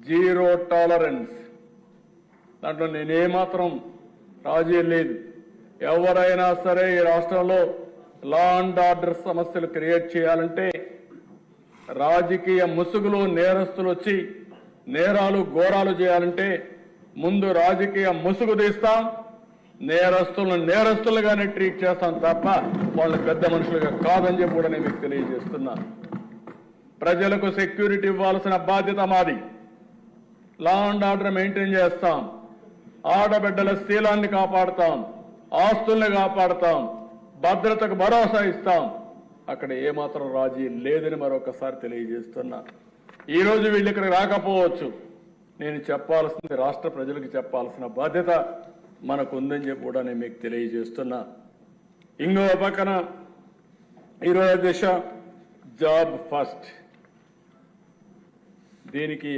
Zero tolerance. దాంట్లో నేనేమాత్రం రాజీ లేదు. ఎవరైనా సరే ఈ రాష్ట్రంలో లా అండ్ ఆర్డర్ సమస్యలు క్రియేట్ చేయాలంటే రాజకీయ ముసుగులు నేరస్తులు వచ్చి నేరాలు ఘోరాలు చేయాలంటే ముందు రాజకీయ ముసుగు తీస్తాం, నేరస్తులను నేరస్తులుగానే ట్రీట్ చేస్తాం తప్ప వాళ్ళు పెద్ద మనుషులుగా కాదని చెప్పి కూడా నేను మీకు తెలియజేస్తున్నాను. ప్రజలకు సెక్యూరిటీ ఇవ్వాల్సిన బాధ్యత మాది. లా అండ్ ఆర్డర్ మెయింటైన్ చేస్తాం, ఆడబిడ్డల శీలాన్ని కాపాడుతాం, ఆస్తుల్ని కాపాడుతాం, భద్రతకు భరోసా ఇస్తాం. అక్కడ ఏమాత్రం రాజీ లేదని మరొకసారి తెలియజేస్తున్నా. ఈరోజు వీళ్ళు ఇక్కడికి రాకపోవచ్చు, నేను చెప్పాల్సింది రాష్ట్ర ప్రజలకు చెప్పాల్సిన బాధ్యత మనకు ఉందని చెప్పి కూడా నేను మీకు తెలియజేస్తున్నా. ఇంకో పక్కన ఈరోజు దిశ జాబ్ ఫస్ట్, దీనికి